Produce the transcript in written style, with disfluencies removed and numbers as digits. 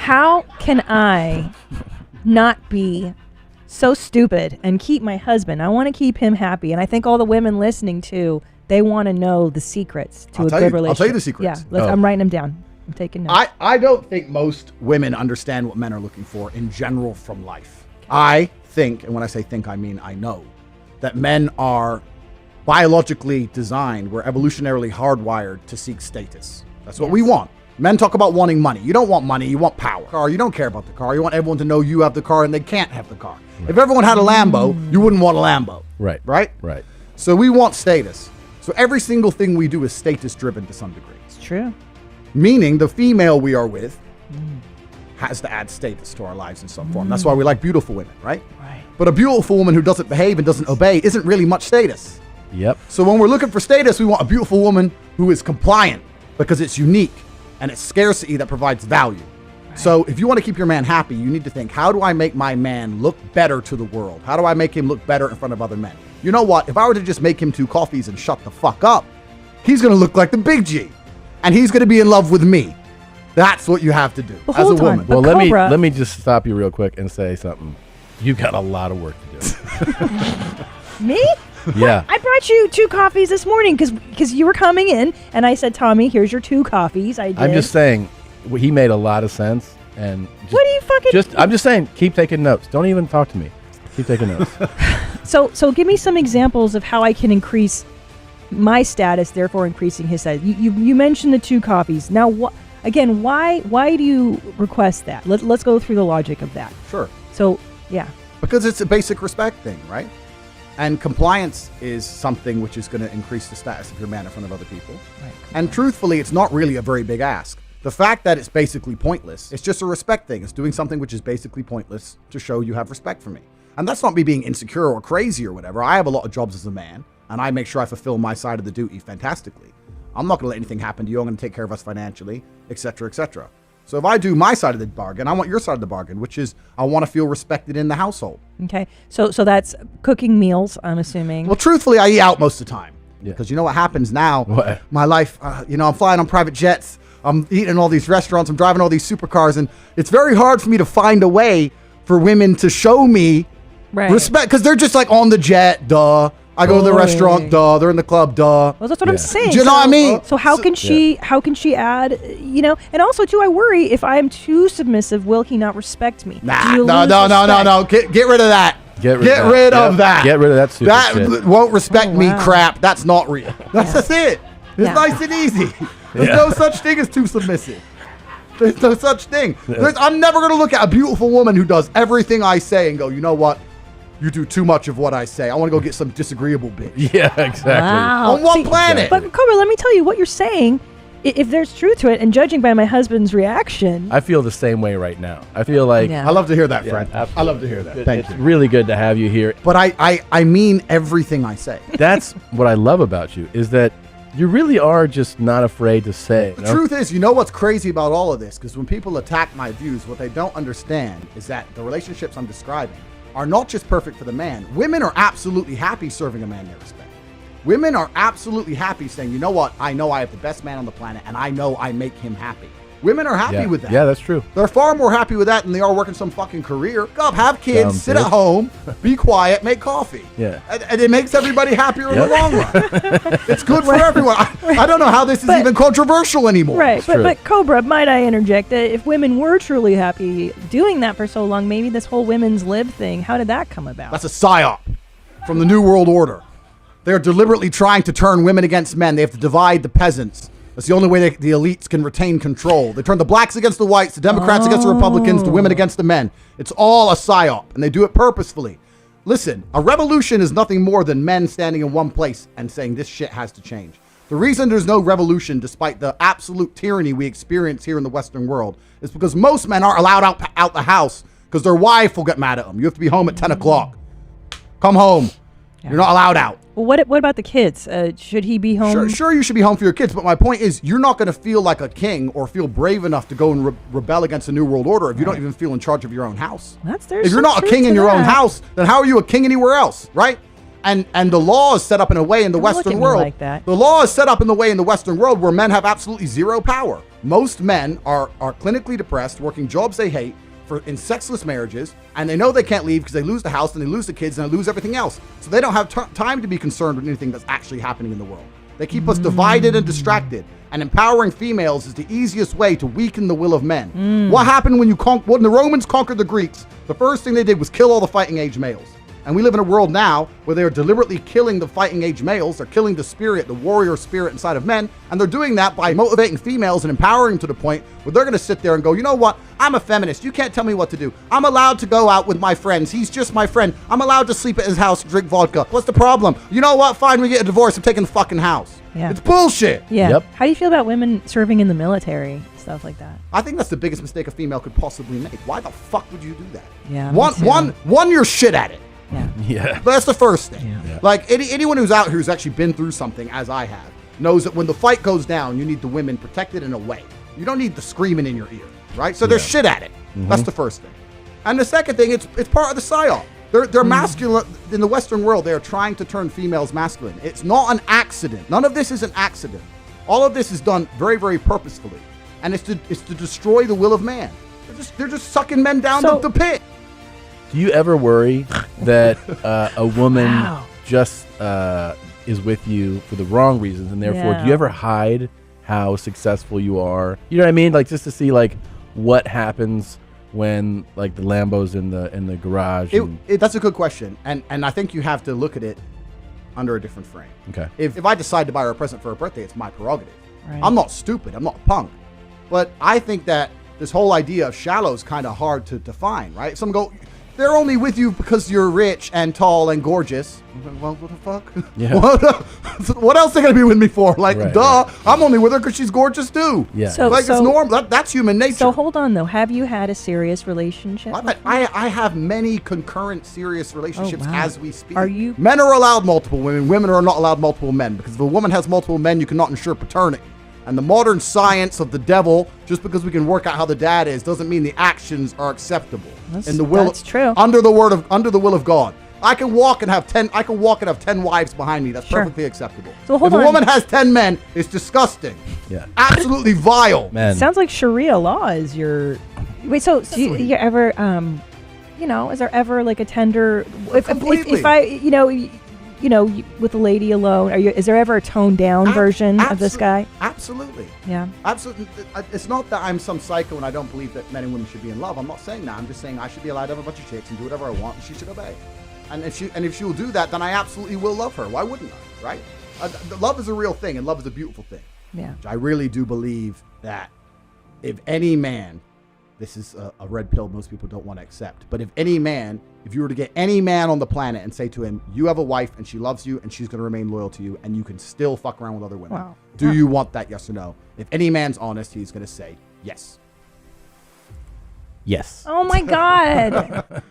How can I not be so stupid and keep my husband? I want to keep him happy. And I think all the women listening too, they want to know the secrets to a good relationship. I'll tell you the secrets. Yeah, I'm writing them down. I'm taking notes. I don't think most women understand what men are looking for in general from life. I think, and when I say think, I mean I know, that men are biologically designed, we're evolutionarily hardwired to seek status. That's what we want. Men talk about wanting money. You don't want money, you want power. Car, you don't care about the car. You want everyone to know you have the car and they can't have the car. Right. If everyone had a Lambo, you wouldn't want a Lambo. Right. Right? So we want status. So every single thing we do is status driven to some degree. It's true. Meaning the female we are with has to add status to our lives in some form. That's why we like beautiful women, right? Right. But a beautiful woman who doesn't behave and doesn't obey isn't really much status. Yep. So when we're looking for status, we want a beautiful woman who is compliant because it's unique and it's scarcity that provides value. Right. So if you want to keep your man happy, you need to think, how do I make my man look better to the world? How do I make him look better in front of other men? You know what? If I were to just make him 2 coffees and shut the fuck up, he's going to look like the big G. And he's going to be in love with me. That's what you have to do as a woman. Well, let me just stop you real quick and say something. You got a lot of work to do. Me? Yeah. I brought you 2 coffees this morning because you were coming in, and I said, Tommy, here's your 2 coffees. I did. I'm just saying, he made a lot of sense. And just, what do you fucking... I'm just saying, keep taking notes. Don't even talk to me. Keep taking notes. So give me some examples of how I can increase my status, therefore increasing his status. You mentioned the 2 coffees. Now, why do you request that? Let's go through the logic of that. Sure. So, yeah. Because it's a basic respect thing, right? And compliance is something which is going to increase the status of your man in front of other people. Right. And truthfully, it's not really a very big ask. The fact that it's basically pointless, it's just a respect thing. It's doing something which is basically pointless to show you have respect for me. And that's not me being insecure or crazy or whatever. I have a lot of jobs as a man, and I make sure I fulfill my side of the duty fantastically. I'm not going to let anything happen to you. I'm going to take care of us financially, etc., etc. So if I do my side of the bargain, I want your side of the bargain, which is I want to feel respected in the household. Okay. So that's cooking meals, I'm assuming. Well, truthfully, I eat out most of the time. Yeah. Because you know what happens now? What? My life, I'm flying on private jets. I'm eating in all these restaurants. I'm driving all these supercars. And it's very hard for me to find a way for women to show me respect. Because they're just like on the jet, duh. I go to the restaurant, duh. They're in the club, duh. Well, that's what I'm saying. Do you know what I mean? So how can she add, and also too, I worry if I'm too submissive, will he not respect me? No. Get rid of that. Get rid of that. Get rid of that stupid shit. Won't respect me crap. That's not real. That's it. It's nice and easy. There's no such thing as too submissive. There's no such thing. I'm never going to look at a beautiful woman who does everything I say and go, you know what? You do too much of what I say. I want to go get some disagreeable bitch. Yeah, exactly. Wow. On one planet. But Cobra, let me tell you what you're saying. If there's truth to it, and judging by my husband's reaction, I feel the same way right now. I feel like I love to hear that, friend. Absolutely. I love to hear that. Thank you. It's really good to have you here. But I mean everything I say. That's what I love about you, is that you really are just not afraid to say. The truth is, you know what's crazy about all of this? Because when people attack my views, what they don't understand is that the relationships I'm describing are not just perfect for the man. Women are absolutely happy serving a man they respect. Women are absolutely happy saying, you know what? I know I have the best man on the planet, and I know I make him happy. Women are happy with that. Yeah, that's true. They're far more happy with that than they are working some fucking career. Go up, have kids, sit at home, be quiet, make coffee. Yeah. And it makes everybody happier in the long run. It's good for everyone. I don't know how this is even controversial anymore. Right, but Cobra, might I interject that if women were truly happy doing that for so long, maybe this whole women's lib thing, how did that come about? That's a psyop from the New World Order. They're deliberately trying to turn women against men. They have to divide the peasants. That's the only way the elites can retain control. They turn the blacks against the whites, the Democrats against the Republicans, the women against the men. It's all a psyop, and they do it purposefully. Listen, a revolution is nothing more than men standing in one place and saying this shit has to change. The reason there's no revolution, despite the absolute tyranny we experience here in the Western world, is because most men aren't allowed out the house because their wife will get mad at them. You have to be home at 10 o'clock. Come home. Yeah. You're not allowed out. Well, what about the kids? Should he be home? Sure, you should be home for your kids. But my point is, you're not going to feel like a king or feel brave enough to go and rebel against the New World Order if you don't even feel in charge of your own house. If you're not a king in your own house, then how are you a king anywhere else, right? And the law is set up in a way in the Western world. Like that. The law is set up in the way in the Western world where men have absolutely zero power. Most men are clinically depressed, working jobs they hate in sexless marriages, and they know they can't leave because they lose the house and they lose the kids and they lose everything else. So they don't have time to be concerned with anything that's actually happening in the world. They keep us divided and distracted. And empowering females is the easiest way to weaken the will of men. What happened when when the Romans conquered the Greeks? The first thing they did was kill all the fighting age males. And we live in a world now where they're deliberately killing the fighting age males. They're killing the spirit, the warrior spirit inside of men. And they're doing that by motivating females and empowering them to the point where they're going to sit there and go, you know what? I'm a feminist. You can't tell me what to do. I'm allowed to go out with my friends. He's just my friend. I'm allowed to sleep at his house and drink vodka. What's the problem? You know what? Fine, we get a divorce. I'm taking the fucking house. Yeah. It's bullshit. Yeah. Yep. How do you feel about women serving in the military? Stuff like that. I think that's the biggest mistake a female could possibly make. Why the fuck would you do that? Yeah. me too. One, you're shit at it. Yeah. Yeah. But that's the first thing. Yeah. Like anyone who's out here who's actually been through something, as I have, knows that when the fight goes down, you need the women protected in a way. You don't need the screaming in your ear, right? So they're shit at it. That's the first thing. And the second thing, it's part of the psyop. They're masculine. In the Western world, they are trying to turn females masculine. It's not an accident. None of this is an accident. All of this is done very, very purposefully. And it's to destroy the will of man. They're just sucking men down the pit. Do you ever worry that a woman Wow. just is with you for the wrong reasons, and therefore, do you ever hide how successful you are? You know what I mean? Like just to see like what happens when like the Lambo's in the garage. That's a good question, and I think you have to look at it under a different frame. Okay. If I decide to buy her a present for her birthday, it's my prerogative. Right. I'm not stupid. I'm not a punk. But I think that this whole idea of shallow is kind of hard to define, right? Some go, they're only with you because you're rich and tall and gorgeous. Well, what the fuck? Yeah. What else are they going to be with me for? Like, Right, duh. right. I'm only with her because she's gorgeous too. Yeah. So- Like, it's normal. That's human nature. So hold on though. Have you had a serious relationship? I have many concurrent serious relationships Oh, wow. as we speak. Are you- Men are allowed multiple women. Women are not allowed multiple men, because if a woman has multiple men, you cannot ensure paternity. And the modern science of the devil, just because we can work out how the dad is, doesn't mean the actions are acceptable. That's true. Under the will of God. I can walk and have 10 wives behind me. That's Sure. perfectly acceptable. So hold if on. a woman has 10 men, it's disgusting. Yeah. Absolutely vile. Man. Sounds like Sharia law is your. Wait, so do you ever, is there ever like a tender? Completely. If I, with a lady alone, is there ever a toned down version of this guy? Absolutely. Yeah. Absolutely. It's not that I'm some psycho and I don't believe that men and women should be in love. I'm not saying that. I'm just saying I should be allowed to have a bunch of chicks and do whatever I want, and she should obey. And if she will do that, then I absolutely will love her. Why wouldn't I? Right? Love is a real thing, and love is a beautiful thing. Yeah. I really do believe that if any man, this is a red pill most people don't want to accept, but if you were to get any man on the planet and say to him, you have a wife and she loves you and she's going to remain loyal to you and you can still fuck around with other women, Wow. do you want that, yes or no? If any man's honest, he's going to say yes. Yes. Oh my God.